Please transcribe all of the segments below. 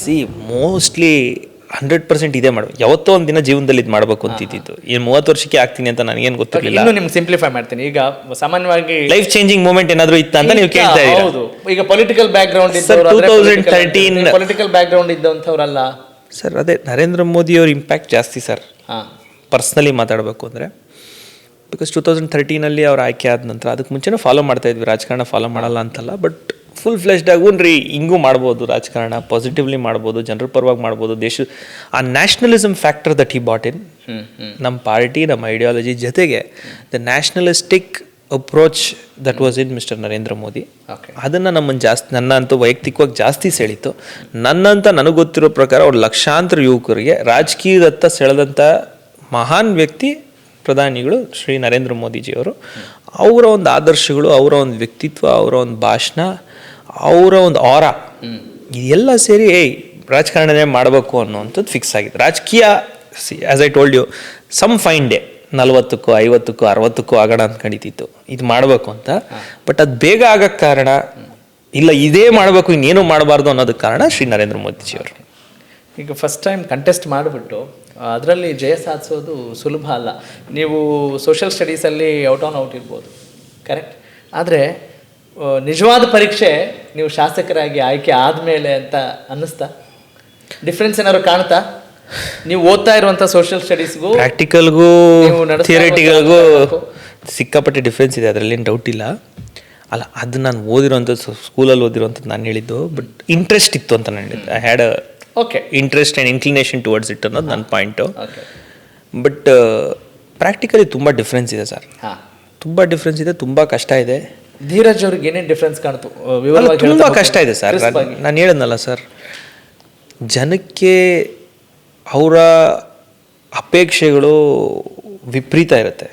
C mostly 100% ಇದೇ ಮಾಡಬೇಕು. ಯಾವತ್ತೋ ಒಂದು ದಿನ ಜೀವನದಲ್ಲಿ ಇದು ಮಾಡಬೇಕು ಅಂತಿದ್ದು. ಏನು 30 ವರ್ಷಕ್ಕೆ ಆಗ್ತೀನಿ ಅಂತ ನನಗೇನು ಗೊತ್ತಿರಲಿಲ್ಲ. ಇನ್ನು ನಿಮ್ಗೆ ಸಿಂಪ್ಲಿಫೈ ಮಾಡ್ತೀನಿ. ಈಗ ಸಾಮಾನ್ಯವಾಗಿ ಲೈಫ್ ಚೇಂಜಿಂಗ್ ಮೂಮೆಂಟ್ ಏನಾದರೂ ಇತ್ತ ಅಂತ ನೀವು ಕೇಳ್ತಾ ಇದ್ದೀರಾ. ಹೌದು, ಈಗ political background sir 2013 political background ಇದ್ದಂಥವ್ರಲ್ಲ ಸರ್. ಅದೇ ನರೇಂದ್ರ ಮೋದಿ ಅವ್ರ ಇಂಪ್ಯಾಕ್ಟ್ ಜಾಸ್ತಿ ಸರ್. ಪರ್ಸ್ನಲಿ ಮಾತಾಡಬೇಕು ಅಂದರೆ ಬಿಕಾಸ್ 2013 ಅವ್ರು ಆಯ್ಕೆ ಆದ ನಂತರ, ಅದಕ್ಕೆ ಮುಂಚೆನೂ ಫಾಲೋ ಮಾಡ್ತಾ ಇದ್ವಿ ರಾಜಕಾರಣ, ಫಾಲೋ ಮಾಡಲ್ಲ ಅಂತಲ್ಲ, ಬಟ್ ಫುಲ್ ಫ್ಲೆಶ್ಡ್ ಆಗುನ್ರಿ ಹಿಂಗೂ ಮಾಡ್ಬೋದು ರಾಜಕಾರಣ, ಪಾಸಿಟಿವ್ಲಿ ಮಾಡ್ಬೋದು, ಜನರ ಪರವಾಗಿ ಮಾಡ್ಬೋದು. ಆ nationalism factor that he bought in ನಮ್ಮ ಪಾರ್ಟಿ, ನಮ್ಮ ಐಡಿಯಾಲಜಿ ಜೊತೆಗೆ the nationalistic approach that was in mister Narendra Modi. ಅದನ್ನು ನಮ್ಮನ್ನು ಜಾಸ್ತಿ, ನನ್ನ ಅಂತೂ ವೈಯಕ್ತಿಕವಾಗಿ ಜಾಸ್ತಿ ಸೆಳೀತು. ನನ್ನಂತ ನನಗೆ ಗೊತ್ತಿರೋ ಪ್ರಕಾರ ಅವ್ರು ಲಕ್ಷಾಂತರ ಯುವಕರಿಗೆ ರಾಜಕೀಯದತ್ತ ಸೆಳೆದಂಥ ಮಹಾನ್ ವ್ಯಕ್ತಿ ಪ್ರಧಾನಿಗಳು ಶ್ರೀ ನರೇಂದ್ರ ಮೋದಿಜಿಯವರು. ಅವರ ಒಂದು ಆದರ್ಶಗಳು, ಅವರ ಒಂದು ವ್ಯಕ್ತಿತ್ವ, ಅವರ ಒಂದು ಭಾಷಣ, ಅವರ ಒಂದು ಆರ, ಇದೆಲ್ಲ ಸೇರಿ ರಾಜಕಾರಣನೇ ಮಾಡಬೇಕು ಅನ್ನೋವಂಥದ್ದು ಫಿಕ್ಸ್ ಆಗಿದೆ. ರಾಜಕೀಯ as I told you, some fine day 40ಕ್ಕೋ 50ಕ್ಕೋ 60ಕ್ಕೋ ಆಗೋಣ ಅಂದ್ಕೊಂಡಿತ್ತು ಇದು ಮಾಡಬೇಕು ಅಂತ. ಬಟ್ ಅದು ಬೇಗ ಆಗೋಕ್ಕೆ ಕಾರಣ ಇಲ್ಲ, ಇದೇ ಮಾಡಬೇಕು ಇನ್ನೇನು ಮಾಡಬಾರ್ದು ಅನ್ನೋದಕ್ಕೆ ಕಾರಣ ಶ್ರೀ ನರೇಂದ್ರ ಮೋದಿಜಿಯವರು. ಈಗ ಫಸ್ಟ್ ಟೈಮ್ ಕಂಟೆಸ್ಟ್ ಮಾಡಿಬಿಟ್ಟು ಅದರಲ್ಲಿ ಜಯ ಸಾಧಿಸೋದು ಸುಲಭ ಅಲ್ಲ. ನೀವು ಸೋಷಿಯಲ್ ಸ್ಟಡೀಸಲ್ಲಿ ಔಟ್ ಇರ್ಬೋದು, ಕರೆಕ್ಟ್. ಆದರೆ ನಿಜವಾದ ಪರೀಕ್ಷೆ ನೀವು ಶಾಸಕರಾಗಿ ಆಯ್ಕೆ ಆದಮೇಲೆ ಅಂತ ಅನ್ನಿಸ್ತಾ? ಡಿಫ್ರೆನ್ಸ್ ಏನಾದ್ರು ಕಾಣ್ತಾ? ನೀವು ಓದ್ತಾ ಇರುವಂಥ ಸೋಷಿಯಲ್ ಸ್ಟಡೀಸ್ಗೂ ಪ್ರಾಕ್ಟಿಕಲ್ಗೂ ಥಿಯರಿಟಿಕಲ್ಗೂ ಸಿಕ್ಕಾಪಟ್ಟೆ ಡಿಫ್ರೆನ್ಸ್ ಇದೆ, ಅದರಲ್ಲೇನು ಡೌಟ್ ಇಲ್ಲ. ಅಲ್ಲ, ಅದು ನಾನು ಓದಿರೋಂಥದ್ದು, ಸ್ಕೂಲಲ್ಲಿ ಓದಿರೋಂಥದ್ದು ನಾನು ಹೇಳಿದ್ದು. ಬಟ್ ಇಂಟ್ರೆಸ್ಟ್ ಇತ್ತು ಅಂತ ನಾನು ಹೇಳಿದ್ದು. I had interest and inclination towards it ಅನ್ನೋದು ನನ್ನ ಪಾಯಿಂಟು. ಬಟ್ ಪ್ರಾಕ್ಟಿಕಲಿ ತುಂಬ ಡಿಫ್ರೆನ್ಸ್ ಇದೆ ಸರ್, ತುಂಬ ಡಿಫ್ರೆನ್ಸ್ ಇದೆ, ತುಂಬ ಕಷ್ಟ ಇದೆ. ಧೀರಜ್ ಅವ್ರಿಗೆ ಏನೇನು ಡಿಫ್ರೆನ್ಸ್ ಕಾಣ್ತು? ತುಂಬ ಕಷ್ಟ ಇದೆ ಸರ್. ನಾನು ಹೇಳಿದ್ನಲ್ಲ ಸರ್, ಜನಕ್ಕೆ ಅವರ ಅಪೇಕ್ಷೆಗಳು ವಿಪರೀತ ಇರುತ್ತೆ.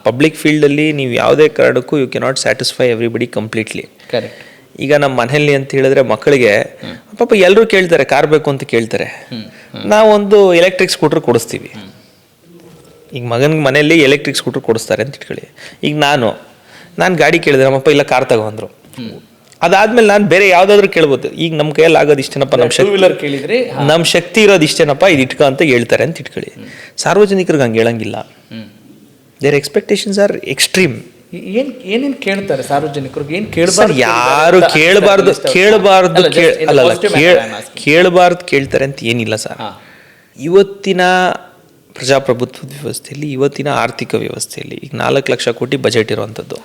ಪಬ್ಲಿಕ್ ಫೀಲ್ಡಲ್ಲಿ ನೀವು ಯಾವುದೇ ಕಾರಣಕ್ಕೂ you cannot satisfy everybody completely. Correct. ಈಗ ನಮ್ಮ ಮನೆಯಲ್ಲಿ ಅಂತ ಹೇಳಿದ್ರೆ ಮಕ್ಕಳಿಗೆ ಪಾಪ ಎಲ್ಲರೂ ಕೇಳ್ತಾರೆ, ಕಾರ್ ಬೇಕು ಅಂತ ಕೇಳ್ತಾರೆ. ನಾವೊಂದು ಎಲೆಕ್ಟ್ರಿಕ್ ಸ್ಕೂಟರ್ ಕೊಡಿಸ್ತೀವಿ. ಈಗ ಮಗನಿಗೆ ಮನೆಯಲ್ಲಿ ಎಲೆಕ್ಟ್ರಿಕ್ ಸ್ಕೂಟರ್ ಕೊಡಿಸ್ತಾರೆ ಅಂತ ಇಟ್ಕೊಳ್ಳಿ. ಈಗ ನಾನು ಗಾಡಿ ಕೇಳಿದ್ರೆ ನಮ್ಮಪ್ಪ ಇಲ್ಲ ಕಾರ್ ತಗೊಂಡ್ರು. ಅದಾದ್ಮೇಲೆ ನಾನು ಬೇರೆ ಯಾವ್ದಾದ್ರು ಕೇಳ್ಬೋದು. ಈಗ ನಮ್ಮ ಕೈಯಲ್ಲಿ ಆಗೋದು ಇಷ್ಟೇನಪ್ಪ, ನಮ್ಮ ಶಕ್ತಿ ಇರೋದು ಇಷ್ಟೇನಪ್ಪ, ಇದು ಇಟ್ಕೊ ಅಂತ ಹೇಳ್ತಾರೆ ಅಂತ ಇಟ್ಕೊಳ್ಳಿ. ಸಾರ್ವಜನಿಕರಿಗೆ ಹಂಗೆ ಹೇಳಂಗಿಲ್ಲ. There expectations are extreme. ಏನೇನು ಕೇಳ್ತಾರೆ ಸಾರ್ವಜನಿಕರಿಗೆ? ಏನು ಕೇಳಬಾರ್ದು, ಯಾರು ಕೇಳಬಾರ್ದು ಕೇಳ್ತಾರೆ ಅಂತ ಏನಿಲ್ಲ ಸರ್. ಇವತ್ತಿನ ಪ್ರಜಾಪ್ರಭುತ್ವದ ವ್ಯವಸ್ಥೆಯಲ್ಲಿ, ಇವತ್ತಿನ ಆರ್ಥಿಕ ವ್ಯವಸ್ಥೆಯಲ್ಲಿ ಈಗ 4 ಲಕ್ಷ ಕೋಟಿ ಬಜೆಟ್ ಇರುವಂಥದ್ದು.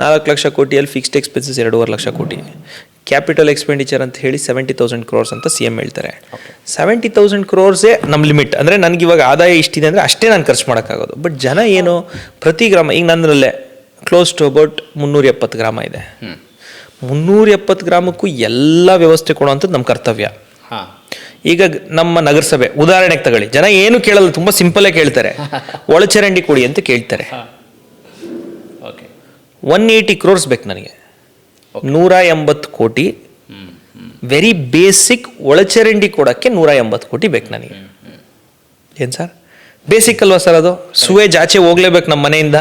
4 ಲಕ್ಷ ಕೋಟಿಯಲ್ಲಿ ಫಿಕ್ಸ್ಡ್ ಎಕ್ಸ್ಪೆನ್ಸಸ್ 2.5 ಲಕ್ಷ ಕೋಟಿ, ಕ್ಯಾಪಿಟಲ್ ಎಕ್ಸ್ಪೆಂಡಿಚರ್ ಅಂತ ಹೇಳಿ 70,000 crores ಅಂತ CM ಹೇಳ್ತಾರೆ. 70,000 crores ನಮ್ಮ ಲಿಮಿಟ್. ಅಂದರೆ ನನಗೆ ಇವಾಗ ಆದಾಯ ಇಷ್ಟಿದೆ ಅಂದರೆ ಅಷ್ಟೇ ನಾನು ಖರ್ಚು ಮಾಡೋಕ್ಕಾಗೋದು. ಬಟ್ ಜನ ಏನು ಪ್ರತಿ ಗ್ರಾಮ, ಈಗ ನನ್ನಲ್ಲೇ ಕ್ಲೋಸ್ ಟು ಅಬೌಟ್ 370 ಗ್ರಾಮ ಇದೆ. 370 ಗ್ರಾಮಕ್ಕೂ ಎಲ್ಲ ವ್ಯವಸ್ಥೆ ಕೊಡುವಂಥದ್ದು ನಮ್ಮ ಕರ್ತವ್ಯ. ಈಗ ನಮ್ಮ ನಗರಸಭೆ ಉದಾಹರಣೆಗೆ ತಗೊಳ್ಳಿ, ಜನ ಏನು ಕೇಳಲ್ಲ, ತುಂಬ ಸಿಂಪಲ್ಲೇ ಕೇಳ್ತಾರೆ, ಒಳಚರಂಡಿ ಕೊಡಿ ಅಂತ ಕೇಳ್ತಾರೆ. 180 crores ಬೇಕು ನನಗೆ, 180 ಕೋಟಿ ವೆರಿ ಬೇಸಿಕ್ ಒಳಚರಂಡಿ ಕೊಡೋಕ್ಕೆ 180 ಕೋಟಿ ಬೇಕು ನನಗೆ. ಏನು ಸರ್, ಬೇಸಿಕ್ ಅಲ್ವಾ ಸರ್ ಅದು? ಸುವೇಜ್ ಆಚೆ ಹೋಗ್ಲೇಬೇಕು ನಮ್ಮ ಮನೆಯಿಂದ.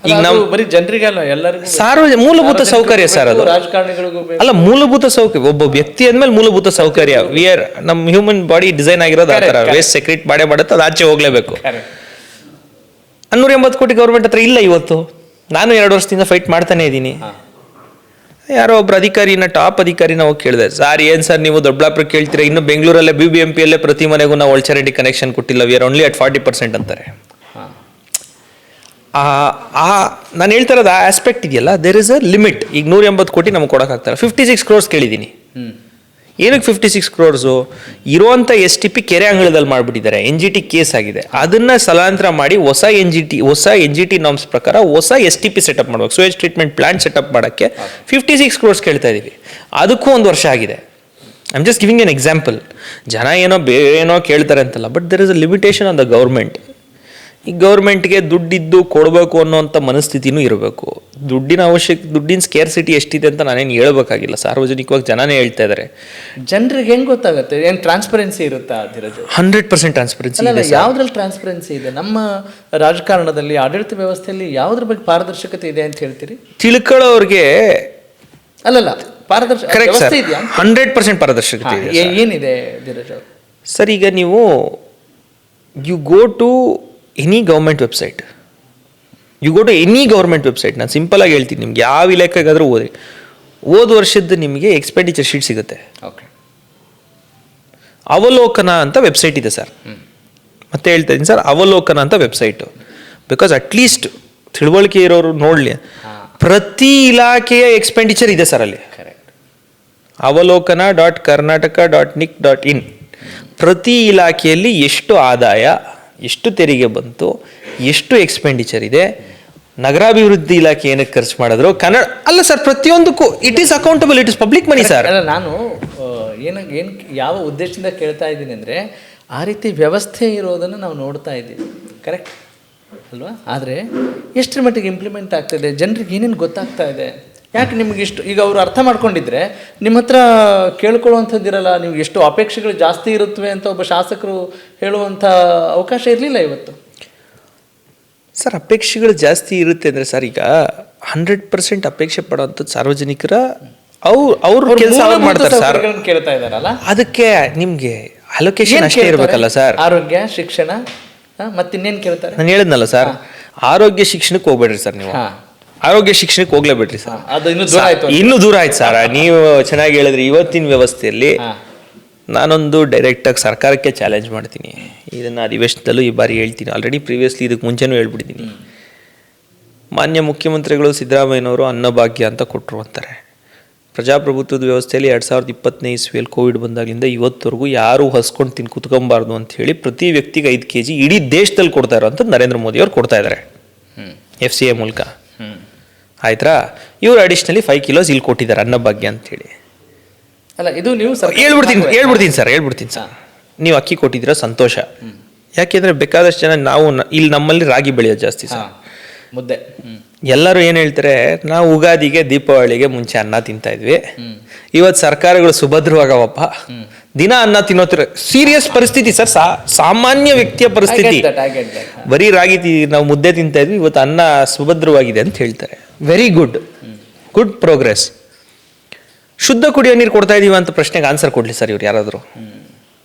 ಈಗ ನಾವು ಬರೀ ಜನರಿಗಲ್ಲ, ಎಲ್ಲರಿಗೂ ಮೂಲಭೂತ ಸೌಕರ್ಯ ಸರ್ ಅದು. ರಾಜಕಾರಣಿಗಳಿಗೂ ಅಲ್ಲ, ಮೂಲಭೂತ ಸೌಕರ್ಯ. ಒಬ್ಬ ವ್ಯಕ್ತಿ ಅಂದ್ಮೇಲೆ ಮೂಲಭೂತ ಸೌಕರ್ಯ. ನಮ್ಮ ಹ್ಯೂಮನ್ ಬಾಡಿ ಡಿಸೈನ್ ಆಗಿರೋದು ಆ ಥರ. ವೇಸ್ಟ್ ಸೆಕ್ರೆಟ್ ಮಾಡುತ್ತೆ, ಅದು ಆಚೆ ಹೋಗ್ಲೇಬೇಕು. 180 ಕೋಟಿ ಗೌರ್ಮೆಂಟ್ ಹತ್ರ ಇಲ್ಲ ಇವತ್ತು. ನಾನು 2 ವರ್ಷದಿಂದ ಫೈಟ್ ಮಾಡ್ತಾನೆ ಇದ್ದೀನಿ. ಯಾರೋ ಒಬ್ರು ಅಧಿಕಾರಿನ, ಟಾಪ್ ಅಧಿಕಾರಿನ ಹೋಗಿ ಕೇಳಿದೆ, ಸರ್ ಏನು ಸರ್ ನೀವು ದೊಡ್ಡಬಳ್ಳಾಪುರ ಕೇಳ್ತೀರಾ, ಇನ್ನು ಬೆಂಗಳೂರಲ್ಲೇ BBMPಯಲ್ಲೇ ಪ್ರತಿ ಮನೆಗೂ ನಾವು ಒಳಚರಂಡಿ ಕನೆಕ್ಷನ್ ಕೊಟ್ಟಿಲ್ಲ, ವಿ ಆರ್ ಓನ್ಲಿ ಅಟ್ 40% ಅಂತಾರೆ. ನಾನು ಹೇಳ್ತಾ ಇರೋದು ಆ ಆಸ್ಪೆಕ್ಟ್ ಇದೆಯಲ್ಲ, ದೇರ್ ಇಸ್ ಅ ಲಿಮಿಟ್. ಈಗ 180 ಕೋಟಿ ನಮ್ಗೆ ಕೊಡೋಕ್ಕಾಗ್ತಾರೆ. 56 crores ಕೇಳಿದ್ದೀನಿ. ಏನಕ್ಕೆ 56 crores? ಇರುವಂಥ STP ಕೆರೆ ಅಂಗಳದಲ್ಲಿ ಮಾಡಿಬಿಟ್ಟಿದ್ದಾರೆ, NGT ಕೇಸ್ ಆಗಿದೆ. ಅದನ್ನು ಸ್ಥಳಾಂತರ ಮಾಡಿ ಹೊಸ NGT ನಾರ್ಮ್ಸ್ ಪ್ರಕಾರ ಹೊಸ STP ಸೆಟಪ್ ಮಾಡ್ಬೇಕು, ಸುವೇಜ್ ಟ್ರೀಟ್ಮೆಂಟ್ ಪ್ಲಾಂಟ್ ಸೆಟಪ್ ಮಾಡೋಕ್ಕೆ 56 crores ಕೇಳ್ತಾ ಇದ್ದೀವಿ. ಅದಕ್ಕೂ 1 ವರ್ಷ ಆಗಿದೆ. I am just giving an example. ಜನ ಏನೋ ಬೇರೇನೋ ಕೇಳ್ತಾರೆ ಅಂತಲ್ಲ, but there is a limitation on the government. ಈ ಗೌರ್ಮೆಂಟ್ಗೆ ದುಡ್ಡಿದ್ದು ಕೊಡಬೇಕು ಅನ್ನೋಂಥ ಮನಸ್ಥಿತಿನೂ ಇರಬೇಕು. ದುಡ್ಡಿನ ಸ್ಕೇರ್ಸಿಟಿ ಎಷ್ಟಿದೆ ಅಂತ ನಾನೇನು ಹೇಳ್ಬೇಕಾಗಿಲ್ಲ, ಸಾರ್ವಜನಿಕವಾಗಿ ಜನನೇ ಹೇಳ್ತಾ ಇದ್ದಾರೆ. ಜನರಿಗೆ ಹೆಂಗೆ ಗೊತ್ತಾಗುತ್ತೆ? ಏನು ಟ್ರಾನ್ಸ್ಪರೆನ್ಸಿ ಇರುತ್ತಾ? 100% ಟ್ರಾನ್ಸ್ಪರೆನ್ಸಿ ಇದೆ. ಯಾವುದ್ರಲ್ಲಿ ಟ್ರಾನ್ಸ್ಪರೆನ್ಸಿ ಇದೆ? ನಮ್ಮ ರಾಜಕಾರಣದಲ್ಲಿ, ಆಡಳಿತ ವ್ಯವಸ್ಥೆಯಲ್ಲಿ ಯಾವುದ್ರ ಬಗ್ಗೆ ಪಾರದರ್ಶಕತೆ ಇದೆ ಅಂತ ಹೇಳ್ತೀರಿ? ತಿಳ್ಕೊಳ್ಳೋರಿಗೆ ಅಲ್ಲಲ್ಲ, ಕರೆಕ್ಟ್ ಸರ್, ವ್ಯವಸ್ಥೆ ಇದೆಯಾ? 100% ಪಾರದರ್ಶಕತೆ ಇದೆ. ಏನಿದೆ ಧೀರಜ್ ಅವ್ರೆ? ಸರ್, ಈಗ ನೀವು you go to any government website, ನಾನು ಸಿಂಪಲ್ ಆಗಿ ಹೇಳ್ತೀನಿ, ನಿಮ್ಗೆ ಯಾವ ಇಲಾಖೆಗಾದರೂ ಓದ್ರಿ, ಹೋದ ವರ್ಷದ್ದು ನಿಮಗೆ ಎಕ್ಸ್ಪೆಂಡಿಚರ್ ಶೀಟ್ ಸಿಗುತ್ತೆ. ಓಕೆ. ಅವಲೋಕನ ಅಂತ ವೆಬ್ಸೈಟ್ ಇದೆ ಸರ್. ಮತ್ತೆ ಹೇಳ್ತಾ ಇದ್ದೀನಿ ಸರ್, ಅವಲೋಕನ ಅಂತ ವೆಬ್ಸೈಟು. ಬಿಕಾಸ್ ಅಟ್ಲೀಸ್ಟ್ ತಿಳುವಳಿಕೆ ಇರೋರು ನೋಡಲಿ, ಪ್ರತಿ ಇಲಾಖೆಯ ಎಕ್ಸ್ಪೆಂಡಿಚರ್ ಇದೆ ಸರ್ ಅಲ್ಲಿ. avalokan.karnataka.nic.in. ಪ್ರತಿ ಇಲಾಖೆಯಲ್ಲಿ ಎಷ್ಟು ಆದಾಯ, ಎಷ್ಟು ತೆರಿಗೆ ಬಂತು, ಎಷ್ಟು ಎಕ್ಸ್ಪೆಂಡಿಚರ್ ಇದೆ, ನಗರಾಭಿವೃದ್ಧಿ ಇಲಾಖೆ ಏನಕ್ಕೆ ಖರ್ಚು ಮಾಡಿದ್ರು, ಕನ್ನಡ ಅಲ್ಲ ಸರ್, ಪ್ರತಿಯೊಂದಕ್ಕೂ it is accountable, it is public money sir. ಅಲ್ಲ, ನಾನು ಯಾವ ಉದ್ದೇಶದಿಂದ ಕೇಳ್ತಾ ಇದ್ದೀನಿ ಅಂದರೆ, ಆ ರೀತಿ ವ್ಯವಸ್ಥೆ ಇರೋದನ್ನು ನಾವು ನೋಡ್ತಾ ಇದ್ದೀವಿ, ಕರೆಕ್ಟ್ ಅಲ್ವಾ? ಆದರೆ ಎಷ್ಟರ ಮಟ್ಟಿಗೆ ಇಂಪ್ಲಿಮೆಂಟ್ ಆಗ್ತಾಯಿದೆ, ಜನರಿಗೆ ಏನೇನು ಗೊತ್ತಾಗ್ತಾ ಇದೆ? ಯಾಕೆ ನಿಮ್ಗೆ ಇಷ್ಟು, ಈಗ ಅವರು ಅರ್ಥ ಮಾಡ್ಕೊಂಡಿದ್ರೆ ನಿಮ್ಮ ಹತ್ರ ಕೇಳ್ಕೊಳ್ಳುವಂಥದ್ದಿರಲ್ಲ, ನೀವು ಎಷ್ಟು ಅಪೇಕ್ಷೆಗಳು ಜಾಸ್ತಿ ಇರುತ್ತವೆ ಅಂತ ಒಬ್ಬ ಶಾಸಕರು ಹೇಳುವಂಥ ಅವಕಾಶ ಇರಲಿಲ್ಲ ಇವತ್ತು. ಸರ್, ಅಪೇಕ್ಷೆಗಳು ಜಾಸ್ತಿ ಇರುತ್ತೆ ಅಂದರೆ ಸರ್, ಈಗ 100% ಅಪೇಕ್ಷೆ ಪಡೋವಂಥದ್ದು ಸಾರ್ವಜನಿಕರ ಅವ್ರ ಕೆಲಸ ಮಾಡ್ತಾರೆ ಸರ್. ಕೇಳ್ತಾ ಇದ್ದಾರಲ್ಲ, ಅದಕ್ಕೆ ನಿಮಗೆ ಅಲೋಕೇಶನ್ ಅಷ್ಟೇ ಇರಬೇಕಲ್ಲ ಸರ್. ಆರೋಗ್ಯ, ಶಿಕ್ಷಣ, ಮತ್ತಿನ್ನೇನು ಕೇಳ್ತಾರೆ? ನಾನು ಹೇಳಿದ್ನಲ್ಲ ಸರ್, ಆರೋಗ್ಯ ಶಿಕ್ಷಣಕ್ಕೆ ಹೋಗ್ಬೇಡ್ರಿ ಸರ್. ನೀವು ಆರೋಗ್ಯ ಶಿಕ್ಷಣಕ್ಕೆ ಹೋಗ್ಲೇಬೇಡ್ರಿ ಸರ್, ಅದು ಇನ್ನೂ ದೂರ ಆಯ್ತು ಸರ್. ನೀವು ಚೆನ್ನಾಗಿ ಹೇಳಿದ್ರಿ. ಇವತ್ತಿನ ವ್ಯವಸ್ಥೆಯಲ್ಲಿ ನಾನೊಂದು ಡೈರೆಕ್ಟಾಗಿ ಸರ್ಕಾರಕ್ಕೆ ಚಾಲೆಂಜ್ ಮಾಡ್ತೀನಿ, ಇದನ್ನು ಅಧಿವೇಶನದಲ್ಲೂ ಈ ಬಾರಿ ಹೇಳ್ತೀನಿ, ಆಲ್ರೆಡಿ ಪ್ರೀವಿಯಸ್ಲಿ ಇದಕ್ಕೆ ಮುಂಚೆನೂ ಹೇಳ್ಬಿಟ್ಟಿದ್ದೀನಿ. ಮಾನ್ಯ ಮುಖ್ಯಮಂತ್ರಿಗಳು ಸಿದ್ದರಾಮಯ್ಯನವರು ಅನ್ನಭಾಗ್ಯ ಅಂತ ಕೊಟ್ಟರು ಅಂತಾರೆ. ಪ್ರಜಾಪ್ರಭುತ್ವದ ವ್ಯವಸ್ಥೆಯಲ್ಲಿ 2020ನೇ ಇಸ್ವಿಯಲ್ಲಿ ಕೋವಿಡ್ ಬಂದಾಗಲಿಂದ ಇವತ್ತವರೆಗೂ ಯಾರೂ ಹಸ್ಕೊಂಡು ಕುತ್ಕೊಬಾರ್ದು ಅಂತ ಹೇಳಿ ಪ್ರತಿ ವ್ಯಕ್ತಿಗೆ 5 kg ಇಡೀ ದೇಶದಲ್ಲಿ ಕೊಡ್ತಾ ಇರೋಂಥದ್ದು ನರೇಂದ್ರ ಮೋದಿ ಅವ್ರು ಕೊಡ್ತಾ ಇದ್ದಾರೆ FCA ಮೂಲಕ. ಆಯ್ತಾ? ಇವರು ಅಡಿಷ್ನಲಿ 5 kilos ಇಲ್ಲಿ ಕೊಟ್ಟಿದ್ದಾರೆ ಅನ್ನಭಾಗ್ಯ ಅಂತೇಳಿ. ಅಲ್ಲ, ಇದು ನೀವು ಹೇಳ್ಬಿಡ್ತೀನಿ ಸರ್. ನೀವು ಅಕ್ಕಿ ಕೊಟ್ಟಿದ್ದೀರಾ, ಸಂತೋಷ. ಯಾಕೆಂದರೆ ಬೇಕಾದಷ್ಟು ಜನ ನಾವು ಇಲ್ಲಿ ನಮ್ಮಲ್ಲಿ ರಾಗಿ ಬೆಳೆಯೋದು ಜಾಸ್ತಿ ಸರ್, ಮುದ್ದೆ. ಎಲ್ಲರೂ ಏನು ಹೇಳ್ತಾರೆ, ನಾವು ಉಗಾದಿಗೆ ದೀಪಾವಳಿಗೆ ಮುಂಚೆ ಅನ್ನ ತಿಂತಾ ಇದ್ವಿ, ಇವತ್ತು ಸರ್ಕಾರಗಳು ಸುಭದ್ರವಾಗವಪ್ಪ, ದಿನ ಅನ್ನ ತಿನ್ನೋತಿರ ಸೀರಿಯಸ್ ಪರಿಸ್ಥಿತಿ ಸರ್. ಸಾಮಾನ್ಯ ವ್ಯಕ್ತಿಯ ಪರಿಸ್ಥಿತಿ. ಬರೀ ರಾಗಿ ನಾವು ಮುದ್ದೆ ತಿಂತಾ ಇದ್ವಿ, ಇವತ್ತು ಅನ್ನ ಸುಭದ್ರವಾಗಿದೆ ಅಂತ ಹೇಳ್ತಾರೆ. Very good progress. ಶುದ್ಧ ಕುಡಿಯೋ ನೀರು ಕೊಡ್ತಾ ಇದೀವಿ ಅಂತ ಪ್ರಶ್ನೆಗೆ ಆನ್ಸರ್ ಕೊಡ್ಲಿ ಸರ್ ಇವ್ರು ಯಾರಾದರೂ.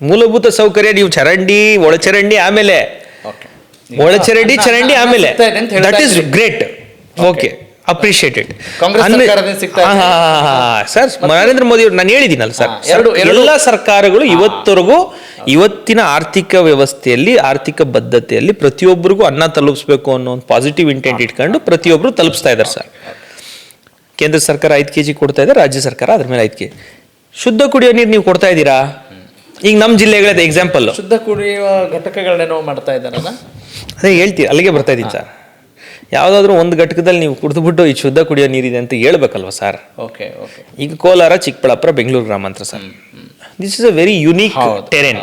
ಮೂಲಭೂತ ಸೌಕರ್ಯ ನೀವು ಚರಂಡಿ, ಒಳಚರಂಡಿ, ಆಮೇಲೆ ಚರಂಡಿ ಆಮೇಲೆ, that is great, okay, appreciated. Sir, Narendra Modi ಅವರು, ನಾನು ಹೇಳಿದ್ದೀನಲ್ಲ ಸರ್, ಎಲ್ಲ ಸರ್ಕಾರಗಳು ಇವತ್ತಿನ ಆರ್ಥಿಕ ವ್ಯವಸ್ಥೆಯಲ್ಲಿ, ಆರ್ಥಿಕ ಬದ್ಧತೆಯಲ್ಲಿ ಪ್ರತಿಯೊಬ್ಬರಿಗೂ ಅನ್ನ ತಲುಪಿಸ್ಬೇಕು ಅನ್ನೋ ಒಂದು ಪಾಸಿಟಿವ್ ಇಂಟೆಂಟ್ ಇಟ್ಕೊಂಡು ಪ್ರತಿಯೊಬ್ಬರು ತಲುಪಿಸ್ತಾ ಇದ್ದಾರೆ ಸರ್. ಕೇಂದ್ರ ಸರ್ಕಾರ 5 kg ಕೊಡ್ತಾ ಇದೆ, ರಾಜ್ಯ ಸರ್ಕಾರ ಅದ್ರ ಮೇಲೆ 5 kg. ಶುದ್ಧ ಕುಡಿಯೋ ನೀರು ನೀವು ಕೊಡ್ತಾ ಇದ್ದೀರಾ? ಈಗ ನಮ್ಮ ಜಿಲ್ಲೆಗಳದ್ದು ಎಕ್ಸಾಂಪಲ್, ಶುದ್ಧ ಕುಡಿಯುವ ಘಟಕಗಳನ್ನೇನೋ ಮಾಡ್ತಾ ಇದ್ದಾರಲ್ಲ, ಅದೇ ಹೇಳ್ತೀವಿ, ಅಲ್ಲಿಗೆ ಬರ್ತಾ ಇದ್ದೀನಿ ಸರ್. ಯಾವುದಾದ್ರೂ ಒಂದು ಘಟಕದಲ್ಲಿ ನೀವು ಕುಡಿದ್ಬಿಟ್ಟು ಈ ಶುದ್ಧ ಕುಡಿಯೋ ನೀರಿದೆ ಅಂತ ಹೇಳ್ಬೇಕಲ್ವ ಸರ್. ಓಕೆ. ಈಗ ಕೋಲಾರ, ಚಿಕ್ಕಬಳ್ಳಾಪುರ, ಬೆಂಗಳೂರು ಗ್ರಾಮಾಂತರ sir, this is a very unique terrain.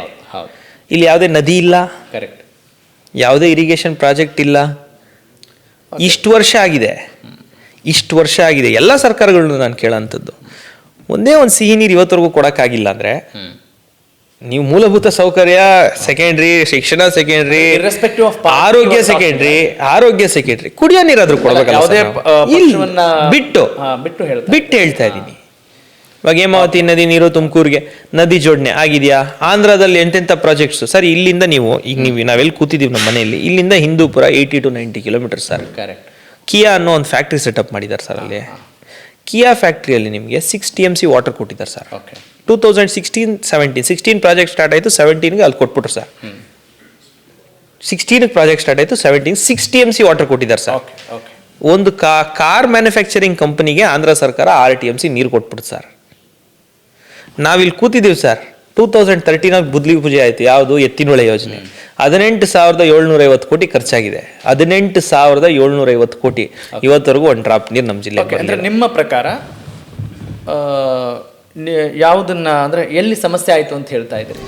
ಇಲ್ಲಿ ಯಾವುದೇ ನದಿ ಇಲ್ಲ, ಕರೆಕ್ಟ್, ಯಾವುದೇ ಇರಿಗೇಷನ್ ಪ್ರಾಜೆಕ್ಟ್ ಇಲ್ಲ. ಇಷ್ಟು ವರ್ಷ ಆಗಿದೆ ಎಲ್ಲ ಸರ್ಕಾರಗಳನ್ನು ನಾನು ಕೇಳೋಂಥದ್ದು. ಒಂದೇ ಒಂದು ಸಿಹಿ ನೀರು ಇವತ್ತರೆಗೂ ಕೊಡೋಕ್ಕಾಗಿಲ್ಲ ಅಂದರೆ, ನೀವು ಮೂಲಭೂತ ಸೌಕರ್ಯ ಸೆಕೆಂಡ್ರಿ, ಶಿಕ್ಷಣ ಸೆಕೆಂಡ್ರಿ, ಆರೋಗ್ಯ ಸೆಕೆಂಡ್ರಿ, ಕುಡಿಯೋ ನೀರಾದ್ರೂ ಕೊಡಬೇಕಲ್ಲ. ಬಿಟ್ಟು ಹೇಳ್ತಾ ಇದ್ದೀನಿ. ಇವಾಗ ಹೇಮಾವತಿ ನದಿ ನೀರು ತುಮಕೂರಿಗೆ ನದಿ ಜೋಡಣೆ ಆಗಿದೆಯಾ? ಆಂಧ್ರದಲ್ಲಿ ಎಂತೆಂಥ ಪ್ರಾಜೆಕ್ಟ್ಸು ಸರ್. ಇಲ್ಲಿಂದ ನಾವೆಲ್ಲಿ ಕೂತಿದ್ದೀವಿ ನಮ್ಮ ಮನೆಯಲ್ಲಿ, ಇಲ್ಲಿಂದ Hindupur 80 to 90 kilometers sir. Correct. Kia ಅನ್ನೋ ಒಂದು ಫ್ಯಾಕ್ಟ್ರಿ ಸೆಟಪ್ ಮಾಡಿದ್ದಾರೆ ಸರ್. ಅಲ್ಲಿ ಕಿಯಾ ಫ್ಯಾಕ್ಟ್ರಿಯಲ್ಲಿ ನಿಮಗೆ 6 TMC ವಾಟರ್ ಕೊಟ್ಟಿದ್ದಾರೆ ಸರ್. 2016-17 ಪ್ರಾಜೆಕ್ಟ್ ಸ್ಟಾರ್ಟ್ ಆಯಿತು, 17ಗೆ ಅಲ್ಲಿ ಕೊಟ್ಬಿಟ್ರು ಸರ್. 16ಗೆ ಪ್ರಾಜೆಕ್ಟ್ ಸ್ಟಾರ್ಟ್ ಆಯಿತು, 17 6 TMC ವಾಟರ್ ಕೊಟ್ಟಿದ್ದಾರೆ ಸರ್. ಒಂದು ಕಾರ್ ಮ್ಯಾನುಫ್ಯಾಕ್ಚರಿಂಗ್ ಕಂಪನಿಗೆ ಆಂಧ್ರ ಸರ್ಕಾರ 6 TMC ನೀರು ಕೊಟ್ಬಿಡ್ತು ಸರ್. ನಾವಿಲ್ಲಿ ಕೂತಿದ್ದೀವಿ ಸರ್. 2013 ಬುದ್ಲಿ ಪೂಜೆ ಆಯಿತು. ಯಾವುದು? ಎತ್ತಿನಹೊಳೆ ಯೋಜನೆ. 18,750 ಕೋಟಿ ಖರ್ಚಾಗಿದೆ. 18,750 ಕೋಟಿ ಇವತ್ತರೆಗೂ ಒಂದು ಡ್ರಾಪ್ ನೀರು ನಮ್ಮ ಜಿಲ್ಲೆ. ಅಂದರೆ ನಿಮ್ಮ ಪ್ರಕಾರ ಯಾವುದನ್ನ, ಅಂದರೆ ಎಲ್ಲಿ ಸಮಸ್ಯೆ ಆಯಿತು ಅಂತ ಹೇಳ್ತಾ ಇದ್ದೀರಿ?